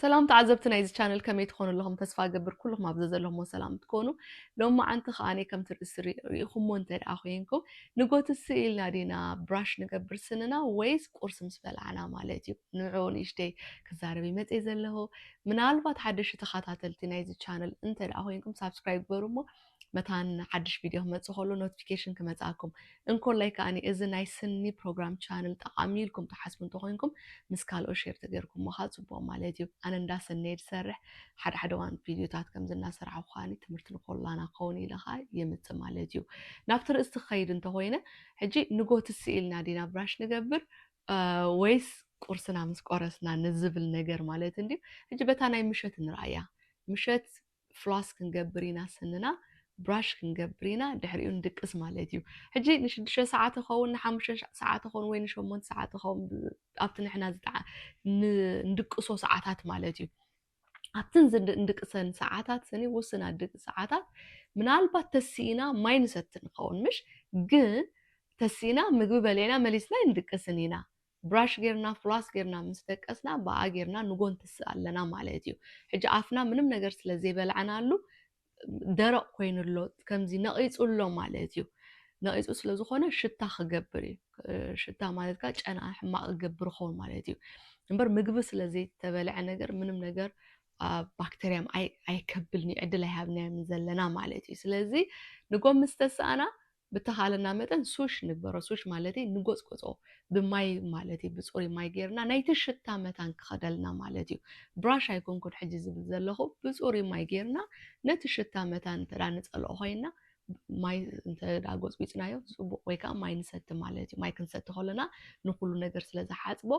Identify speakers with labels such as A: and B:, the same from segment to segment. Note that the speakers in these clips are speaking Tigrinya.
A: سلام تعذبتنا إذا channel كم يدخون لهم تسفى قبر كلهم أبزز لهم وسلام تكونوا لو ما أنت خاني كم ترسري يخمون تر أخوينكم نقول السئيل نادينا براش نقبر سننا ويس قرص مسفل عنا مالتي نوعون إشتي كزاربي مت إذا له من ألفات حدش تخاطاتلتنا إذا channel أنت أخوينكم سبسكرايب برمو مثلا حدش فيديو ما تخلوا notification كما تاعكم انكم لايك أني إذا نايسني program channel تعاملكم تحسبون تخوينكم مسكال أو شير تقدركم مخاط بو مالتي أنا نداس النيل سرح حد وان فيديو تات كم زلنا سرع وخاني تمرت نقول أنا قوني لها يمت مالتي نفتر استخير انت هوينا حجي نقوت السئيل نادينا براش نقبر ويس قرصنا مسقرسنا نزبل نجر مالت عندي حجي بتانا مشت نرايا مشت فلاس كنقبرينا سننا براش كنقبرينا دحريو ندقس مالتي حجي نشد شو ساعات خون نحمش ساعات خون وين شو من ساعات خون أبتن إحنا ندقسو ساعات مالتي أبتن ندقسن ساعات سني وصلنا ندق ساعات من البات تسينا ما ينستن خون مش جن تسينا مقبل علينا مليسنا ندقسنينا براش غيرنا فلاس غيرنا مستقسنا بقى غيرنا نقول تسألنا مالتي حجي عفنا منم نجر سلزي بلعنا له درق ኮይኑሎ ከምዚ ነቂፁሎ ማለት እዩ ነቂፁ ስለ ዝኾነ ሽታ ክገብር እዩ ሽታ ማለት ከዓ ጨና ሕማቅ ክገብር ኾን ማለት እዩ እምበር ምግቢ ስለ ዘይተበልዐ ነገር ምንም ነገር ባክቴሪያም ኣይከብልኒ ዕድል ኣይሃብናዮም ዘለና ማለት እዩ ስለዚ ንጎም ምስተሰኣና ብተኻለና መጠን ሱሽ ንግበሮ ሱሽ ማለት ንጎፅጎፆ ብማይ ማለት ብፅሩይ ማይ ጌርና ናይቲ ሽታ መታን ክኸደልና ማለት እዩ ብራሽ ኣይኮንኩን ሕጂ ዝብል ዘለኹ ብፅሩይ ማይ ጌርና ነቲ ሽታ መታን ተዳ ንፀልኦ ኮይና ማይ እንተዳ ጎፅጉፅናዮ ፅቡቅ ወይ ከዓ ማይ ንሰቲ ማለት እዩ ማይ ክንሰቲ ከለና ንኩሉ ነገር ስለ ዝሓፅቦ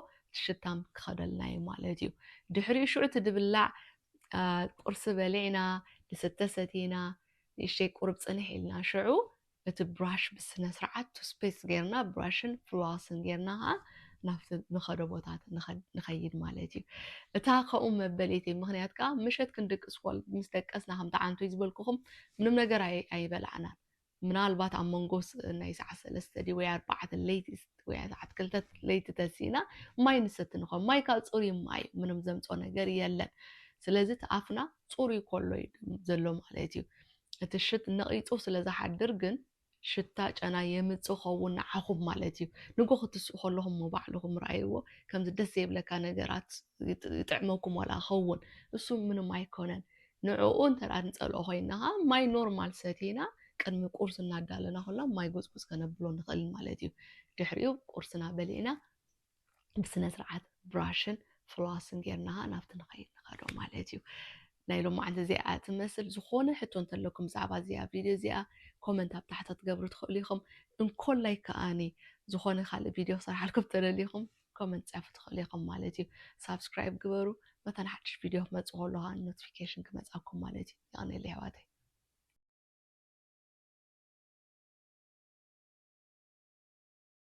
A: ሽታም ክኸደልና እዩ ማለት እዩ ድሕሪኡ ሽዑ እቲ ድብላዕ ቁርሲ በሊዕና ንስተ ሰቲና ንእሽተይ ቁርብ ፀኒሕ ኢልና ሽዑ እቲ ብራሽ ብስነ ስርዓት ስፔስ ጌርና ብራሽን ፍሎስን ጌርና ከዓ ናብቲ ንኸዶ ቦታት ንኸይድ ማለት እዩ እታ ከኡ መበለይቲ ምክንያት ከዓ ምሸት ክንድቅስ ኮል ምስ ደቀስና ከም ተዓንቱ ይዝበልኩኹም ምንም ነገር ኣይበላዕናን ምናልባት ኣብ መንጎስ ናይ ሰዓት 3 ዲ ወይ 4 ለይቲ ወይ ሰዓት 2 ለይቲ ተሲና ማይ ንሰቲ ንኾን ማይ ካብ ፅሩይ ማይ ምንም ዘምፆ ነገር የለን ስለዚ ተኣፍና ፅሩይ ኮሎ ዘሎ ማለት እዩ እቲ ሽት ነቂፁ ስለ ዝሓድር ግን ሽታ ጨና የምፅእ ኸውን ንዓኹም ማለት እዩ ንጎ ክትስኡ ከለኹም ባዕልኹም ራእይዎ ከምዚ ደስ የብለካ ነገራት ይጥዕመኩም ወላ ኸውን እሱ ምንም ኣይኮነን ንዕኡ እንተዳ ንፀልኦ ኮይና ማይ ኖርማል ሰቲና ቅድሚ ቁርስ እናዳለና ከላ ማይ ጎፅጎፅ ከነብሎ ንኽእል ማለት እዩ ድሕሪኡ ቁርስና በሊዕና ብስነ ስርዓት ብራሽን ፍሎስን ጌርና ናብቲ ንኸይድ ንኸዶ ማለት እዩ ናይ ሎማዓንቲ እዚኣ ትመስል ዝኾነ ሕቶ እንተለኩም ብዛዕባ እዚኣ ቪድዮ እዚኣ ኮመንት ኣብ ታሕቲ ትገብሩ ትኽእሉ ኢኹም እንኮላይ ከኣኒ ዝኾነ ካልእ ቪድዮ ክሰርሓልኩም ተደሊኹም ኮመንት ፃፉ ትኽእሉ ኢኹም ማለት እዩ ሳብስክራይብ ግበሩ መተን ሓድሽ ቪድዮ ክመፅእ ከሎ ኖቲፊኬሽን ክመፅኣኩም ማለት እዩ ይቕኒለይ ኣሕዋተይ